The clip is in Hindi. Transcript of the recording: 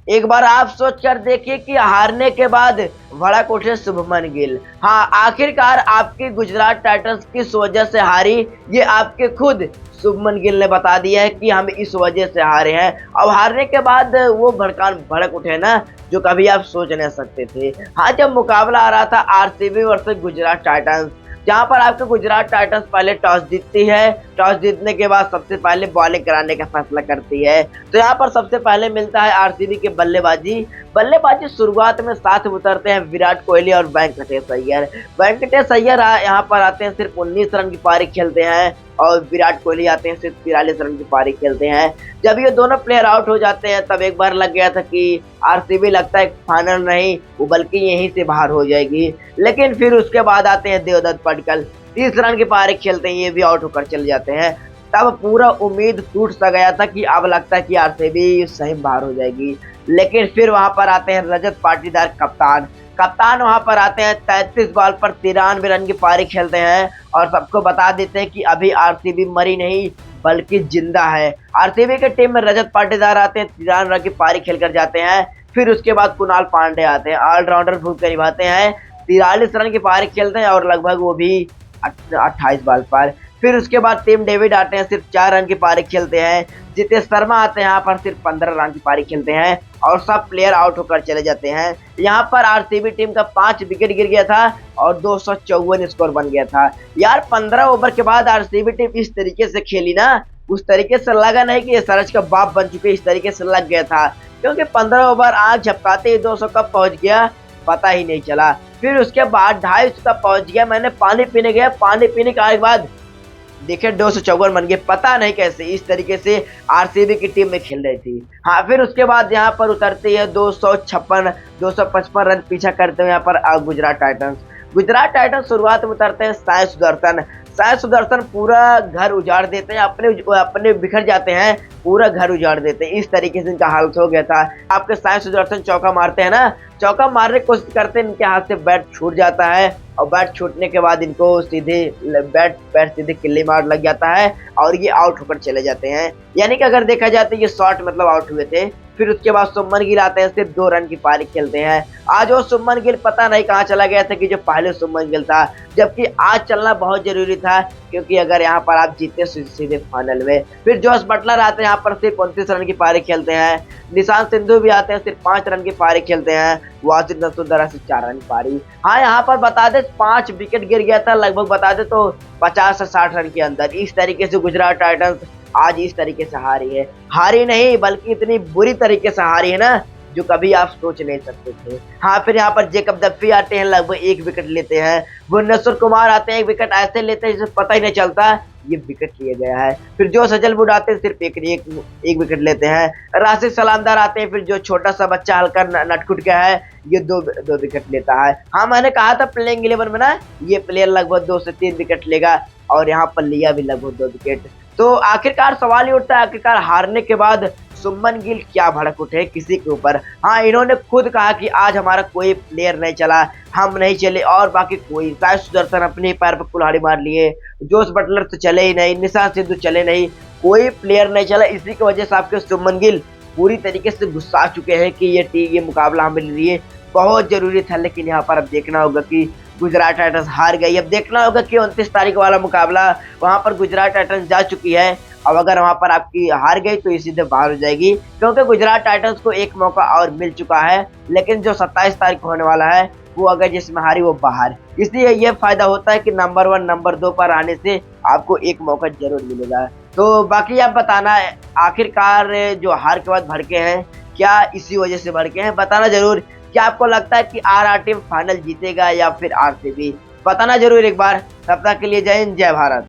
एक बार आप सोच कर देखिए कि हारने के बाद भड़क उठे शुभमन गिल। हाँ, आखिरकार आपकी गुजरात टाइटंस किस वजह से हारी, ये आपके खुद शुभमन गिल ने बता दिया है कि हम इस वजह से हारे हैं। अब हारने के बाद वो भड़क उठे ना, जो कभी आप सोच नहीं सकते थे। हाँ, जब मुकाबला आ रहा था आरसीबी वर्सेस गुजरात टाइटंस, जहां पर आपके गुजरात टाइटंस पहले टॉस जीतती है। टॉस जीतने के बाद सबसे पहले बॉलिंग कराने का फैसला करती है। तो यहाँ पर सबसे पहले मिलता है आरसीबी के बल्लेबाजी शुरुआत में साथ उतरते हैं विराट कोहली और वेंकटेश अय्यर यहाँ पर आते हैं, सिर्फ 19 रन की पारी खेलते हैं और विराट कोहली आते हैं, सिर्फ 43 रन की पारी खेलते हैं। जब ये दोनों प्लेयर आउट हो जाते हैं तब एक बार लग गया था कि आरसीबी लगता है फाइनल नहीं, वो बल्कि यहीं से बाहर हो जाएगी। लेकिन फिर उसके बाद आते हैं देवदत्त पडिक्कल, 30 रन की पारी खेलते हैं, ये भी आउट होकर चले जाते हैं। तब पूरा उम्मीद टूट सा गया था कि अब लगता है कि आरसीबी सही बाहर हो जाएगी। लेकिन फिर वहां पर आते हैं रजत पाटीदार कप्तान वहां पर आते हैं, 33 बॉल पर 93 रन की पारी खेलते हैं और सबको बता देते हैं कि अभी आरसीबी मरी नहीं बल्कि जिंदा है। आरसीबी की टीम में रजत पाटीदार आते हैं, 93 रन की पारी खेलकर जाते हैं। फिर उसके बाद कुणाल पांडे आते हैं, ऑलराउंडर भूमिका निभाते हैं, 43 रन की पारी खेलते हैं और लगभग वो भी 28 बॉल पर। फिर उसके बाद टीम डेविड आते हैं, सिर्फ 4 रन की पारी खेलते हैं। जितेश शर्मा आते हैं, यहाँ पर सिर्फ 15 रन की पारी खेलते हैं और सब प्लेयर आउट होकर चले जाते हैं। यहाँ पर आरसीबी टीम का 5 विकेट गिर गया था और 254 स्कोर बन गया था। यार 15 ओवर के बाद आरसीबी टीम इस तरीके से खेली ना, उस तरीके से लगा नहीं कि ये सरज का बाप बन चुके, इस तरीके से लग गया था। क्योंकि 15 ओवर आंख झपकाते ही 200 कब पहुंच गया पता ही नहीं चला। फिर उसके बाद 250 कब पहुंच गया, मैंने पानी पीने गया, पानी पीने के बाद देखे 254 बन गए, पता नहीं कैसे इस तरीके से आरसीबी की टीम में खेल रही थी। हाँ, फिर उसके बाद यहाँ पर उतरती है 255 रन पीछा करते हुए यहाँ पर गुजरात टाइटंस शुरुआत में उतरते हैं साई सुदर्शन पूरा घर उजाड़ देते हैं, अपने बिखर जाते हैं, पूरा घर उजाड़ देते हैं। इस तरीके से इनका हालत हो गया था। आपके साई सुदर्शन चौका मारते हैं ना, चौका मारने की कोशिश करते हैं, इनके हाथ से बैट छूट जाता है और बैट छूटने के बाद इनको सीधे बैट सीधे किल्ली मार लग जाता है और ये आउट होकर चले जाते हैं। यानी कि अगर देखा जाए तो ये शॉट मतलब आउट हुए थे। फिर उसके बाद शुभमन गिल आते हैं, सिर्फ 2 रन की पारी खेलते हैं। आज वो शुभमन गिल पता नहीं कहाँ चला गया था कि जो पहले शुभमन गिल था, जबकि आज चलना बहुत जरूरी था, क्योंकि अगर यहाँ पर आप जीते सीधे फाइनल में। फिर जोस बटलर आते हैं, यहाँ पर सिर्फ 29 रन की पारी खेलते हैं। निशांत सिंधु भी आते हैं, सिर्फ 5 रन की पारी खेलते हैं। वाशिंगटन सुंदर से 4 रन की पारी। हाँ, यहाँ पर बता दे 5 विकेट गिर गया था, लगभग बता दे तो 50 से 60 रन के अंदर। इस तरीके से गुजरात टाइटंस आज इस तरीके से हारी नहीं बल्कि इतनी बुरी तरीके से हारी है ना, जो कभी आप सोच नहीं सकते थे। हाँ, फिर यहाँ पर जेकब डफी आते हैं, लगभग 1 विकेट लेते हैं। भुवनेश्वर कुमार आते हैं, 1 विकेट ऐसे लेते हैं जिसे पता ही नहीं चलता ये विकेट लिया गया है। फिर जो सजलवुड आते हैं, सिर्फ एक विकेट लेते हैं। राशिद सलामदार आते हैं, फिर जो छोटा सा बच्चा हल्का नटखुट का है, ये दो विकेट लेता है। हाँ, मैंने कहा था प्लेइंग 11 में ना ये प्लेयर लगभग 2 से 3 विकेट लेगा और यहाँ पर लिया भी लगभग 2 विकेट। तो आखिरकार सवाल ये उठता है, आखिरकार हारने के बाद शुभमन गिल क्या भड़क उठे किसी के ऊपर। हाँ, इन्होंने खुद कहा कि आज हमारा कोई प्लेयर नहीं चला, हम नहीं चले और बाकी कोई। साई सुदर्शन अपने पैर पर कुल्हाड़ी मार लिए, जोस बटलर तो चले ही नहीं, निशांत सिंधु चले नहीं, कोई प्लेयर नहीं चला। इसी की वजह से आपके शुभमन गिल पूरी तरीके से गुस्सा चुके हैं कि ये मुकाबला हमारे लिए बहुत जरूरी था। लेकिन यहाँ पर अब देखना होगा कि गुजरात टाइटंस हार गई। अब देखना होगा कि 29 तारीख वाला मुकाबला वहां पर गुजरात टाइटंस जा चुकी है। अब अगर वहां पर आपकी हार गई तो ये सीधे बाहर हो जाएगी, क्योंकि गुजरात टाइटंस को एक मौका और मिल चुका है। लेकिन जो 27 तारीख होने वाला है वो अगर जिसमें हारी वो बाहर। इसलिए ये फायदा होता है कि नंबर 1 नंबर 2 पर आने से आपको एक मौका जरूर मिलेगा। तो बाकी आप बताना, आखिरकार जो हार के बाद भड़के हैं क्या इसी वजह से भड़के हैं, बताना जरूर। क्या आपको लगता है कि आरआर टीम फाइनल जीतेगा या फिर आरसीबी, बताना जरूर एक बार। तब तक के लिए जय हिंद, जय भारत।